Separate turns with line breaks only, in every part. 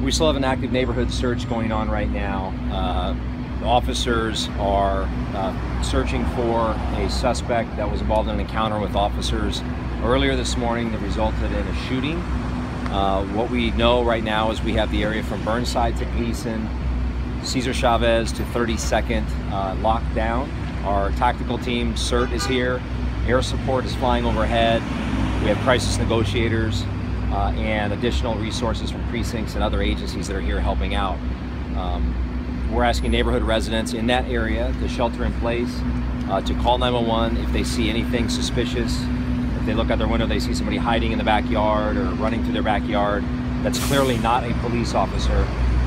We still have an active neighborhood search going on right now. Officers are searching for a suspect that was involved in an encounter with officers earlier this morning that resulted in a shooting. What we know right now is we have the area from Burnside to Gleason, Cesar Chavez to 32nd locked down. Our tactical team, CERT, is here. Air support is flying overhead. We have crisis negotiators and additional resources from precincts and other agencies that are here helping out. We're asking neighborhood residents in that area to shelter in place, to call 911 if they see anything suspicious. If they look out their window, they see somebody hiding in the backyard or running through their backyard that's clearly not a police officer,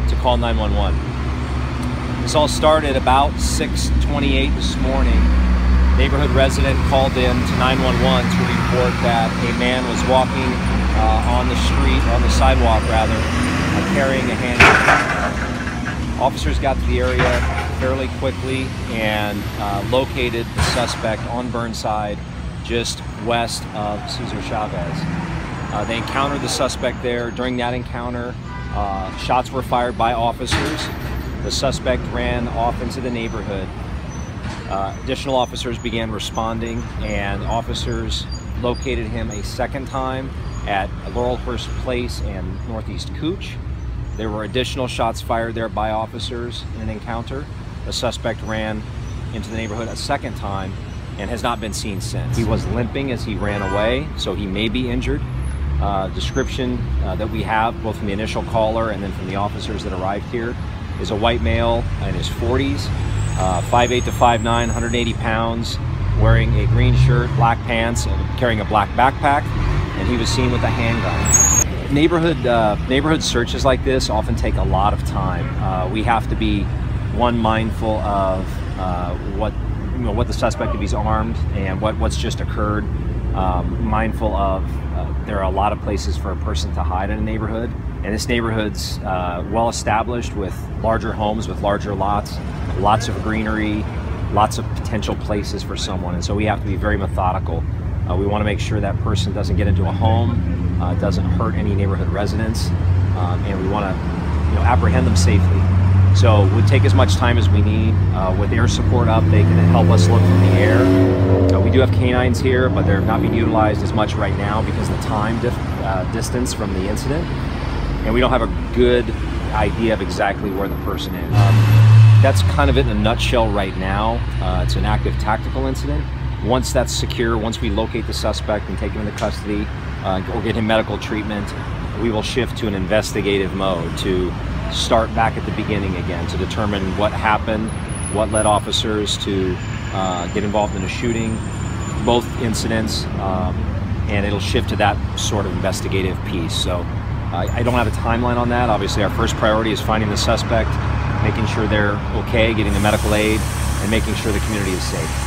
to call 911. This all started about 6:28 this morning. Neighborhood resident called in to 911 to report that a man was walking on the street, on the sidewalk rather, carrying a handgun. Officers got to the area fairly quickly and located the suspect on Burnside, just west of Cesar Chavez. They encountered the suspect there. During that encounter, shots were fired by officers. The suspect ran off into the neighborhood. Additional officers began responding, and officers located him a second time at Laurelhurst Place and Northeast Cooch. There were additional shots fired there by officers in an encounter. The suspect ran into the neighborhood a second time and has not been seen since. He was limping as he ran away, so he may be injured. Description that we have, both from the initial caller and then from the officers that arrived here, is a white male in his 40s, 5'8" to 5'9", 180 pounds, wearing a green shirt, black pants, and carrying a black backpack, and he was seen with a handgun. Neighborhood searches like this often take a lot of time. We have to be, one, mindful of what the suspect, if he's armed, and what's just occurred. Mindful of there are a lot of places for a person to hide in a neighborhood, and this neighborhood's well established with larger homes, with larger lots, lots of greenery, lots of potential places for someone, and so we have to be very methodical. We want to make sure that person doesn't get into a home, doesn't hurt any neighborhood residents, and we want to apprehend them safely. So we'll take as much time as we need. With air support up, they can help us look from the air. We do have canines here, but they're not being utilized as much right now because of the time distance from the incident, and we don't have a good idea of exactly where the person is. That's kind of it in a nutshell right now. It's an active tactical incident. Once that's secure, once we locate the suspect and take him into custody or get him medical treatment, we will shift to an investigative mode to start back at the beginning again, to determine what happened, what led officers to get involved in a shooting, both incidents, and it'll shift to that sort of investigative piece. So I don't have a timeline on that. Obviously, our first priority is finding the suspect, making sure they're okay, getting the medical aid, and making sure the community is safe.